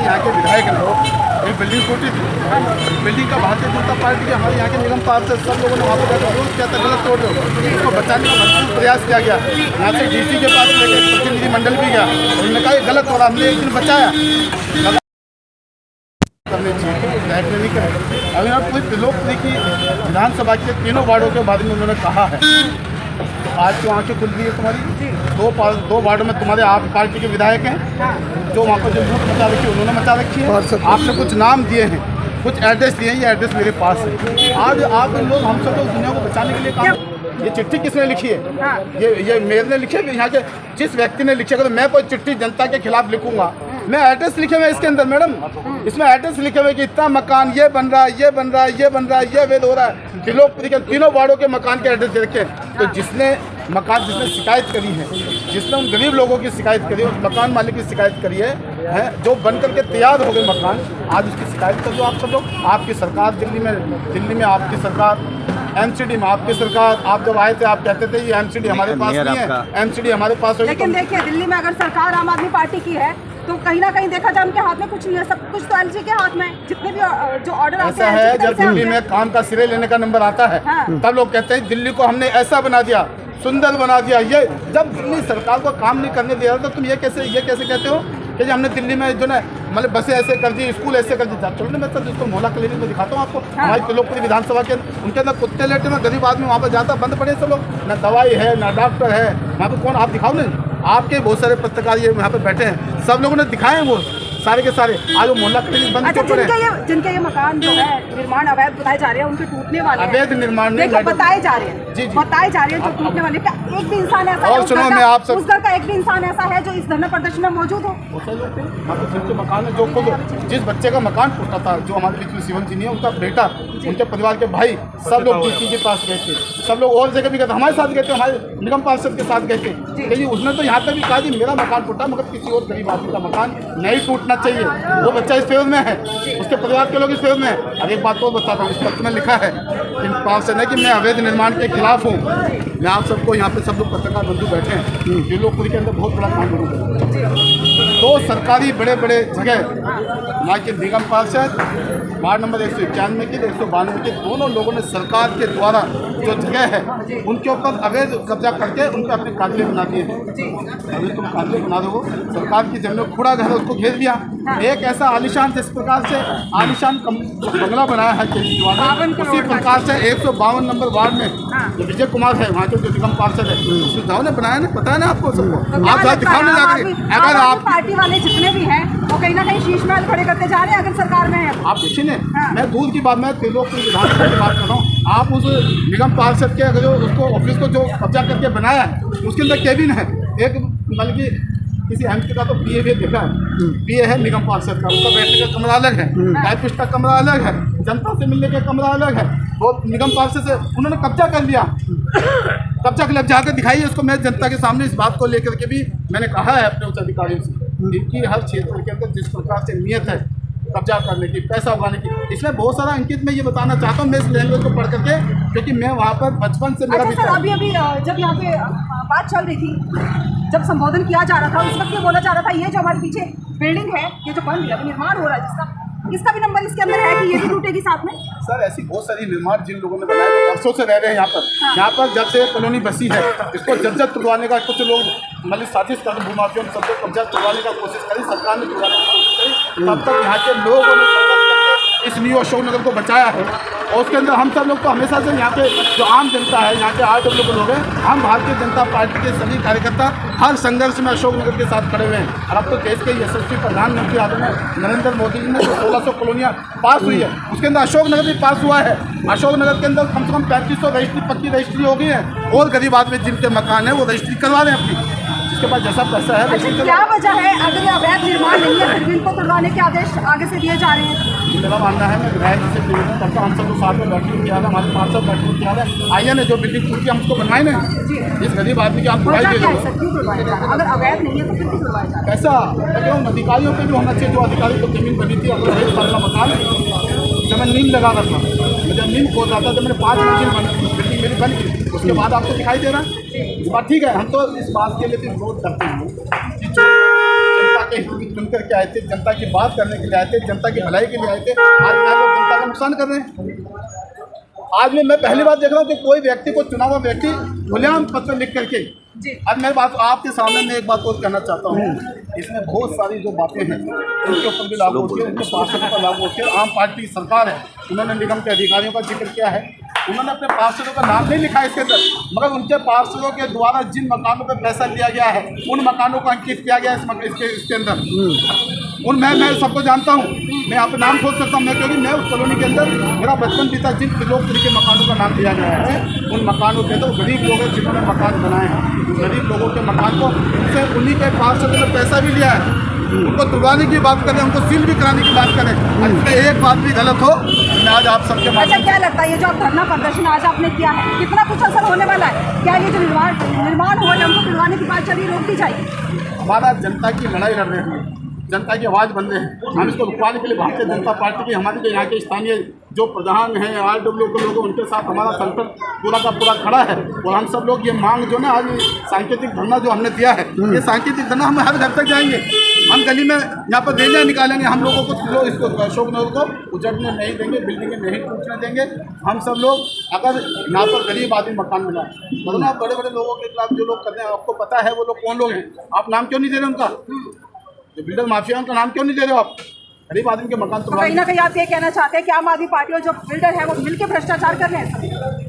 यहाँ के विधायक लोग एक बिल्डिंग टूटी थी, बिल्डिंग का भारतीय जनता पार्टी के हमारे यहाँ के निगम पार्षद सब लोगों ने वहाँ पर जाकर विरोध किया था, गलत तोड़ रहे हो, उसको बचाने का भरपूर प्रयास किया गया। यहाँ से डीसी के पास लेकर प्रतिनिधिमंडल भी गया, उन्होंने कहा ये गलत हो रहा, हमने एक दिन बचाया, करने चाहिए, विधायक ने नहीं करे। अभी आप पूरी त्रिलोकपुरी की विधानसभा के तीनों वार्डों के बारे में उन्होंने कहा है। आज तो आँखें खुल गई है तुम्हारी, दो वार्डों में तुम्हारे आप पार्टी के विधायक हैं जो वहाँ पर जो लूट मचा रखी है उन्होंने मचा रखी है। आपने कुछ नाम दिए हैं, कुछ एड्रेस दिए हैं, ये एड्रेस मेरे पास है। आज आप लोग हम सब लोग दुनिया को बचाने के लिए काम, ये चिट्ठी किसने लिखी है? ये मेरे ने लिखी है, यहाँ के जिस व्यक्ति ने लिखी है। अगर मैं कोई चिट्ठी जनता के खिलाफ लिखूंगा, मैं एड्रेस लिखे हुए इसके अंदर मैडम, इसमें एड्रेस लिखे हुए कि इतना मकान ये बन रहा है, ये बन रहा है, ये बन रहा है, ये अवैध हो रहा है। त्रिलोकपुरी के तीनों वार्डों के मकान के एड्रेस देखे। तो जिसने शिकायत करी है, जिसने उन गरीब लोगों की शिकायत करी, उस मकान मालिक की शिकायत करी है जो बन करके तैयार हो गए मकान, आज उसकी शिकायत कर दो आप सब लोग। आपकी सरकार दिल्ली में आपकी सरकार, एमसीडी में आपकी सरकार, आप जब आए थे आप कहते थे ये एमसीडी हमारे पास नहीं है, एमसीडी हमारे पास होगी। लेकिन देखिए दिल्ली में अगर सरकार आम आदमी पार्टी की है तो कहीं ना कहीं देखा जाए उनके हाथ में कुछ नहीं है, सब कुछ तो एलजी के हाथ में। जितने भी जो ऑर्डर आते हैं, ऐसा है जब दिल्ली में काम का सिरे लेने का नंबर आता है तब लोग कहते हैं दिल्ली को हमने ऐसा बना दिया, सुंदर बना दिया। ये जब दिल्ली सरकार को काम नहीं करने दे रहा तो तुम ये कैसे कहते हो कि हमने दिल्ली में जो ना मतलब बसें ऐसे कर दी, स्कूल ऐसे कर दी। चलो ना मैं सर जिसको मोहल्ला क्लिनिक में दिखाता हूँ आपको, हमारी त्रिलोकपुरी विधानसभा के उनके अंदर कुत्ते लेटे में गरीब आदमी वहाँ पर जाता, बंद पड़े सब लोग, ना दवाई है ना डॉक्टर है वहाँ पर। कौन आप दिखाओ ना, आपके बहुत सारे पत्रकार ये यहाँ पर बैठे हैं, सब लोगों ने दिखाए हैं वो सारे के सारे। आज वो मोहल्ला क्लिनिक बंद क्यों पड़े? जिनके ये मकान जो है निर्माण अवैध बताए जा रहे हैं, उनके टूटने वाले अवैध निर्माण बताए जा रहे हैं, जी बताए जा रहे हैं जो टूटने वाले। क्या एक भी इंसान ऐसा और सुनो मैं आप सब उस घर का एक भी इंसान ऐसा है जो इस धरना प्रदर्शन में मौजूद हो? जिनके मकान है, जो खुद जिस बच्चे का मकान टूटा था, जो हमारे बीच में शिवन जी नहीं है, उनका बेटा, उनके परिवार के भाई, सब लोग डीसी के पास गए थे, सब लोग और जगह भी गए थे, हमारे साथ गए थे, हमारे निगम पार्षद के साथ गए थे। लेकिन उसने तो यहाँ तक भी कहा कि मेरा मकान टूटा मगर किसी और गरीब आदमी का मकान नहीं टूटना चाहिए। वो बच्चा इस फेवर में है, उसके परिवार के लोग इस फेवर में है। अब एक बात तो बताता हूँ, इस पत्र में लिखा है पार्षद है कि मैं अवैध निर्माण के खिलाफ हूँ। मैं आप सबको यहाँ पे सब लोग पत्रकार बंधु बैठे हैं, त्रिलोकपुरी के अंदर बहुत बड़ा काम करूँगा। तो सरकारी बड़े बड़े जगह यहाँ के निगम पार्षद वार्ड नंबर 191 की 192 के दोनों लोगों ने सरकार के द्वारा जो जगह है उनके ऊपर अवैध कब्जा करके उन पर अपने काबिले बना दिए हैं। अभी तुम काबिले बना दो, सरकार की जमीन में कूड़ा घर है उसको घेर दिया। एक ऐसा आलिशान जिस प्रकार से आलिशान बंगला बनाया है केजरीवाल ने, उसी प्रकार से 152 नंबर वार्ड में जो विजय कुमार है वहाँ के जो निगम पार्षद है सुविधाओं ने बनाया ना, पता है ना आपको सबको। आप जरा दिखाओ ना जाकर, अगर आप पार्टी वाले जितने भी हैं वो कहीं ना कहीं शीश महल खड़े करते जा रहे हैं अगर सरकार में है। आप देखिए ना, मैं दूर की बात, मैं त्रिलोकपुरी विधानसभा की बात कर रहा हूँ। आप उस निगम पार्षद के अगर उसको ऑफिस को जो कब्जा करके बनाया है उसके अंदर केबिन है, एक बल्कि किसी एमपी का तो पीए भी देखा है, पीए है निगम पार्षद का, उसका बैठने का कमरा अलग है, टाइपिस्ट का कमरा अलग है, जनता से मिलने का कमरा अलग है। वो निगम पार्षद से उन्होंने कब्जा कर लिया, कब्जा कर जाकर दिखाइए उसको। मैं जनता के सामने इस बात को लेकर के भी मैंने कहा है अपने उच्च अधिकारियों से, इनकी हर क्षेत्र के अंदर जिस प्रकार से नियत है कब्जा करने की, पैसा उगाने की, इसमें बहुत सारा अंकित मैं ये बताना चाहता हूँ मैं इस लैंग्वेज को पढ़ करके, क्योंकि मैं वहाँ पर बचपन से मेरा सर अभी जब यहाँ पे बात चल रही थी, जब संबोधन किया जा रहा था उस वक्त ये बोला जा रहा था ये जो हमारे पीछे बिल्डिंग है, ये जो बन रही है, निर्माण हो रहा है, इसका भी नंबर इसके अंदर है कि ये भी टूटेगी साथ में। सर ऐसी बहुत सारी निर्माण जिन लोगों ने बनाए वो वर्षों से रह रहे हैं यहाँ पर जब से कॉलोनी बसी है, इसको जर्जर तुड़वाने का कुछ लोग मतलब साजिश कर भूमाफियों सब लोग कब्जा तुड़वाने का कोशिश करी, सरकार ने तुड़वाने की कोशिश करी, तब तक यहाँ के लोगों ने इस न्यू अशोक नगर को बचाया है। और उसके अंदर हम सब लोग तो हमेशा से यहाँ पे जो आम जनता है, यहाँ के RW के लोग हैं, हम भारतीय जनता पार्टी के सभी कार्यकर्ता हर संघर्ष में अशोक नगर के साथ खड़े हुए हैं। और अब तो देश के यशस्वी प्रधानमंत्री आदरणीय नरेंद्र मोदी जी ने जो 1600 कॉलोनियाँ पास हुई है उसके अंदर अशोक नगर भी पास हुआ है। अशोक नगर के अंदर कम से कम 3500 रजिस्ट्री पक्की रजिस्ट्री हो गई है, और गरीब आदमी जिनके मकान है वो रजिस्ट्री करवा रहे हैं अपनी, जिसके पास जैसा पैसा है। अच्छा, क्या वजह है अगर अवैध निर्माण नहीं है फिर भी इनको तुड़वाने के आदेश आगे से दिए जा रहे हैं? मेरा मानना है, मैं विधायक जी से निवेदन करता हूँ, हम सब लोग साथ में बैठने किया था, हमारे पार्षद बैठने किया था, आइए ना जो बिल्डिंग टूटी हम उसको बनवाए ना, इस गरीब आदमी की आप बुराई दे दो। अगर अवैध नहीं है तो फिर भी तुड़वाया जाए। ऐसा क्यों अधिकारियों पे भी होना चाहिए, जो अधिकारी को जमीन बनी थी अपना 1 साल का मकान, जब मैं नीम लगा रहा था, जब नीम खोद रहा था, जब मैंने 5 मंजिल बिल्डिंग मेरी बन गई, उसके बाद आपको दिखाई दे रहा है। इस बात ठीक है, हम तो इस बात के लिए भी विरोध करते हैं कि जो जनता के हित की चुन करके आए थे, जनता की बात करने के लिए आए थे, जनता की भलाई के लिए आए थे। आज यहाँ लोग जनता का नुकसान कर रहे हैं। आज मैं पहली बार देख रहा हूँ कि कोई व्यक्ति को चुना हुआ व्यक्ति खुलेआम पत्र लिख करके आज मैं बात आपके सामने में एक बात और कहना चाहता हूँ। इसमें बहुत सारी जो बातें हैं उनके ऊपर भी लागू होती है, उनके पार्षदों पर लागू होती है। आम पार्टी की सरकार है, उन्होंने निगम के अधिकारियों का जिक्र किया है, उन्होंने अपने पार्षदों का नाम नहीं लिखा है इसके अंदर, मगर उनके पार्षदों के द्वारा जिन मकानों पर पैसा दिया गया है उन मकानों को अंकित किया गया है इसके अंदर। और मैं सबको जानता हूँ, मैं यहाँ पे नाम खोल सकता हूँ, मैं क्योंकि मैं उस कॉलोनी के अंदर मेरा बचपन बीता, जिन लोग के मकानों का नाम दिया गया है उन मकानों के अंदर गरीब लोग हैं जिन्होंने मकान बनाए हैं, गरीब लोगों के मकान को उनसे उन्हीं के पार्षदों ने पैसा भी लिया है, उनको तुड़वाने की बात करें, उनको सील भी कराने की बात करें। इसमें एक बात भी गलत हो, मैं आज आप सबके अच्छा, क्या लगता है ये जो धरना प्रदर्शन आज आपने किया है कितना कुछ असर होने वाला है? क्या ये जो निर्माण हुआ है हमको तुड़वाने की बात चली रोक दी जाएगी? हमारा जनता की लड़ाई लड़ रहे हैं, जनता की आवाज़ बन रहे हैं, हम इसको रुकवाने के लिए भारतीय जनता पार्टी की हमारे यहाँ के स्थानीय जो प्रधान हैं RW के लोग, उनके साथ हमारा संकल्प पूरा का पूरा खड़ा है। और हम सब लोग ये मांग जो ना आज सांकेतिक धरना जो हमने दिया है, ये सांकेतिक धरना हम हर घर तक जाएंगे, हम गली में यहाँ पर रैलियाँ निकालेंगे, हम लोगों को इसको अशोकनगर को उजड़ने नहीं देंगे, बिल्डिंगें नहीं टूटने देंगे। हम सब लोग अगर यहाँ पर गरीब आदमी मकान मिला, मतलब आप बड़े बड़े लोगों के खिलाफ जो लोग करते हैं, आपको पता है वो लोग कौन लोग हैं, आप नाम क्यों नहीं दे रहे उनका? जो बिल्डर माफिया उनका नाम क्यों नहीं दे रहे हो आप? गरीब आदमी के मकान तो कहीं ना कहीं आप ये कहना चाहते हैं कि आम आदमी पार्टी और जो बिल्डर है वो मिलकर भ्रष्टाचार कर रहे हैं?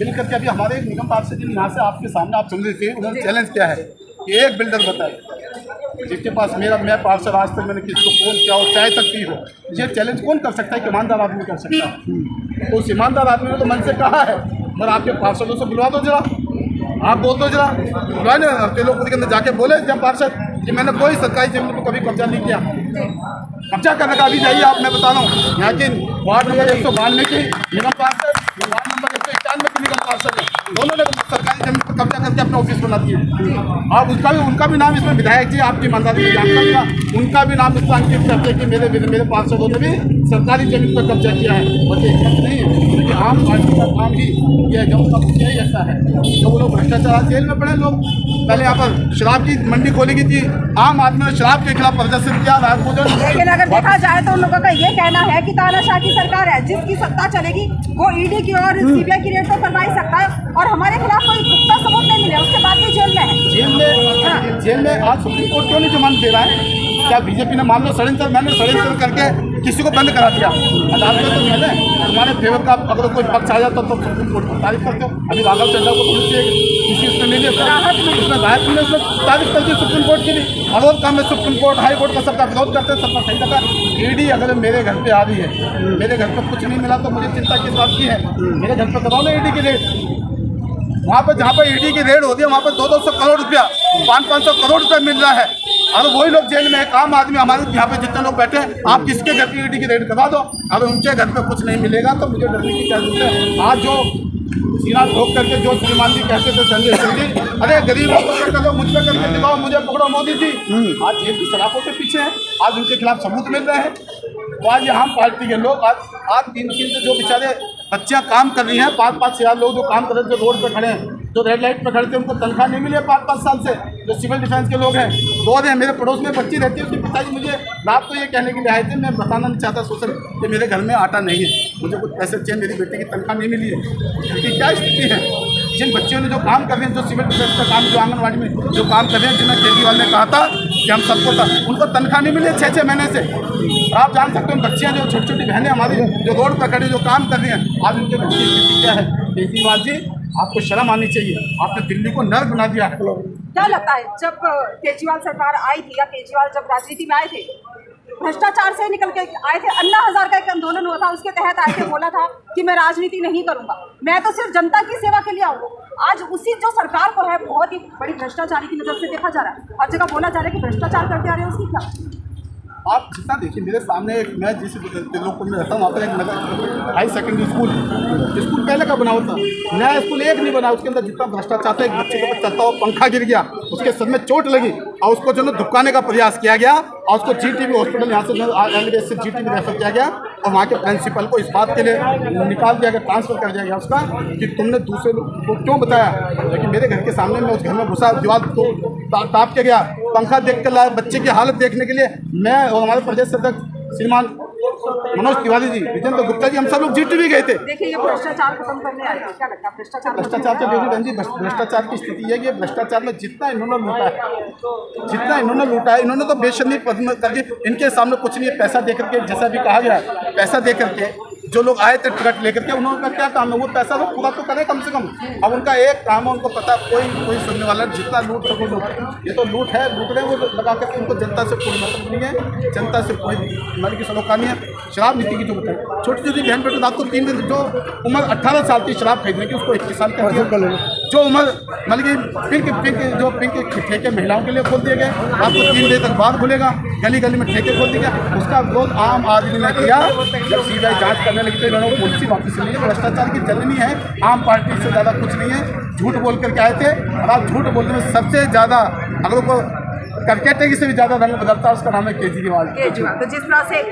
मिल करके अभी हमारे निगम पार्षद जी यहाँ से आपके सामने आप सुन रहे थे, उन्होंने चैलेंज किया है कि एक बिल्डर बताए जिसके पास मैं पार्षद आज तक मैंने किसी को फोन किया हो, चाय तक पी हो, ये चैलेंज कौन कर सकता है? कि ईमानदार आदमी कर सकता है। तो उस ईमानदार आदमी ने तो मन से कहा है, मगर आपके पार्षदों से बुलवा दो जरा, आप बोल दो जरा, बुलवाए ना तेलोपुरी के अंदर जाके बोले जब पार्षद कि मैंने कोई सरकारी जमीन पर कभी कब्जा नहीं किया, कब्जा करने का अभी जाइए आप, मैं बता रहा हूँ यहाँ के वार्ड नंबर 192 की निगम पार्षद, वार्ड नंबर 191 की निगम पार्षद है, दोनों ने सरकारी जमीन पर कब्जा करके अपना ऑफिस बना दिया। आप उनका भी नाम इसमें विधायक जी आपकी ईमानदारी में जानता था, उनका भी नाम इसमें अंकित करते हैं कि मेरे पार्षदों ने भी सरकारी जमीन पर कब्जा किया है। और ये नहीं है, क्योंकि आम पार्टी का काम ही यह जब तक यही ऐसा है, जो वो लोग भ्रष्टाचार जेल में पड़े लोग। पहले यहाँ पर शराब की मंडी खोली गई थी, आम आदमी ने शराब के खिलाफ प्रदर्शन किया, लेकिन अगर देखा जाए तो उन लोगों का ये कहना है कि तानाशाह की सरकार है, जिसकी सत्ता चलेगी वो ईडी की और CBI की रेड तो करवा ही सकता है, और हमारे खिलाफ कोई पुख्ता सबूत नहीं मिले, उसके बाद भी जेल में है। जेल में आज सुप्रीम कोर्ट क्यों नहीं जमानत दे रहा है? क्या बीजेपी ने मान लो षड्यंत्र, मैंने षड्यंत्र करके किसी को बंद करा दिया अदालत में, तो मैंने तुम्हारे फेवर का अगर कोई पक्ष आ जाता तो सुप्रीम कोर्ट में तारीफ करते हो। अभी राघव चड्ढा को पुलिस किसी उसमें नहीं लिया, उसमें राहत मिले, उसमें तारीफ करती है सुप्रीम कोर्ट की भी। और काम में सुप्रीम कोर्ट हाई कोर्ट का सबका विरोध करते हैं, सबका सही लगा। ईडी अगर मेरे घर पे आ रही है, मेरे घर पर कुछ नहीं मिला तो मुझे चिंता किस बात की है? मेरे घर पर कराओ ना ईडी की रेड। वहाँ पर जहाँ पर ईडी की रेड होती है वहाँ पर 200 करोड़ रुपया, 500 करोड़ रुपया मिल रहा है, और वही लोग जेल में है। काम आदमी हमारे यहाँ पे जितने लोग बैठे हैं, आप किसके घर की ईडी की रेड करवा दो, अगर उनके घर पे कुछ नहीं मिलेगा तो मुझे डरने की क्या जरूरत है? आज जो सीना ठोक करके जो श्रीमान जी कहते थे संजय सिंह जी, अरे गरीबों को कर दो, मुझ पर करके दिखाओ, मुझे पकड़ो मोदी जी, आज जेल की सलाखों के पीछे हैं, आज उनके खिलाफ सबूत मिल रहे हैं। तो आज यहाँ पार्टी के लोग आज 3 से जो बेचारे बच्चियाँ काम कर रही हैं, 5-5 हजार लोग जो काम कर रहे थे, जो रोड पर खड़े हैं, जो रेड लाइट पर खड़े थे, उनको तनख्वाह नहीं मिली है 5-5 साल से। जो सिविल डिफेंस के लोग हैं, 2 हैं, मेरे पड़ोस में बच्ची रहती है, उसके पिताजी मुझे रात को ये कहने के लिए आए थे, मैं बताना नहीं चाहता सोशल, कि मेरे घर में आटा नहीं है, मुझे कुछ पैसे चाहिए, मेरी बेटी की तनख्वाह नहीं मिली है। इसकी क्या स्थिति है? जिन बच्चियों ने जो काम कर रहे हैं, जो सिविल डिफेंस का काम, जो आंगनबाड़ी में जो काम कर रहे हैं, जिन्हें केजरीवाल ने कहा था कि हम सबको था, उनको तनख्वाह नहीं मिली है 6-6 महीने से। आप जान सकते हो बच्चियाँ जो छोटी-छोटी बहनें हमारी जो रोड पर खड़ी जो काम कर रही हैं, आज उनके बच्चे की स्थिति क्या है? केजरीवाल जी, आपको शर्म आनी चाहिए, आपने दिल्ली को नर्क बना दिया है। क्या लगता है जब केजरीवाल सरकार आई थी, या केजरीवाल जब राजनीति में आए थे, भ्रष्टाचार से निकल के आए थे, अन्ना हजारे का एक आंदोलन हुआ था, उसके तहत आए थे, बोला था कि मैं राजनीति नहीं करूंगा, मैं तो सिर्फ जनता की सेवा के लिए आऊंगा। आज उसी जो सरकार को है बहुत ही बड़ी भ्रष्टाचारी की नजर से देखा जा रहा है, हर जगह बोला जा रहा है कि भ्रष्टाचार करते आ रहे हैं, उसकी क्या? आप जितना देखिए, मेरे सामने मैं जिस लोकपुर में रहता हूँ, वहाँ पर एक नगर हाई सेकेंडरी स्कूल पहले का बना हुआ था, नया स्कूल एक नहीं बना, उसके अंदर जितना भ्रष्टाचार था, एक बच्चे के ऊपर चलता हुआ पंखा गिर गया, उसके सर में चोट लगी, और उसको जो है धुकाने का प्रयास किया गया, और उसको GTB हॉस्पिटल यहाँ से GTB रेफर किया गया, और वहाँ के प्रिंसिपल को इस बात के लिए निकाल दिया गया, ट्रांसफर कर दिया गया उसका, कि तुमने दूसरे लोग को क्यों बताया। लेकिन मेरे घर के सामने मैं उस घर में घुसा, दीवार को ताप के गया, पंखा देख कर लाया, बच्चे की हालत देखने के लिए मैं और हमारे प्रदेश अध्यक्ष श्रीमान मनोज तिवारी जी, विजेंद्र गुप्ता जी, हम सब लोग जीटीवी गए थे। देखिए ये भ्रष्टाचार खत्म करने आए थे, क्या लगता है भ्रष्टाचार तो देखिए बहन जी, भ्रष्टाचार की स्थिति है कि भ्रष्टाचार में जितना इन्होंने लूटा है, इन्होंने तो बेशर्मी करके इनके सामने कुछ नहीं है। पैसा दे करके, जैसा भी कहा गया, पैसा दे करके जो लोग आए थे टिकट लेकर के, उनका क्या काम है, वो पैसा तो पूरा तो करे कम से कम। अब उनका एक काम है, उनको पता कोई सुनने वाला जितना लूट सको लूट, ये तो लूट है, लूट रहे हैं वो लगा करके। उनको जनता से कोई मतलब नहीं है, जनता से कोई मतलब की सलोखा नहीं है। शराब नीति की जो बताए, छोटी छोटी बहन बेटों आपको 3 दिन, जो उम्र 18 साल की शराब खरीदने की उसको 21 साल कर दिया। जो उम्र मतलब कि पिंक ठेके महिलाओं के लिए खोल दिए गए, आपको 3 दिन तक बाद खुलेगा, गली गली में ठेके खोल दिए गए। उसका विरोध आम आदमी ने किया। जब सीबीआई जांच करने लगी तो इन्होंने पॉलिसी वापस ली है। भ्रष्टाचार की जननी है, आम पार्टी से ज़्यादा कुछ नहीं है। झूठ बोल करके आए थे, और आप झूठ बोलने में सबसे ज़्यादा अगर को करकेटे से भी ज़्यादा रंग बदलता है, उसका नाम है केजरीवाल। तो जिस तरह से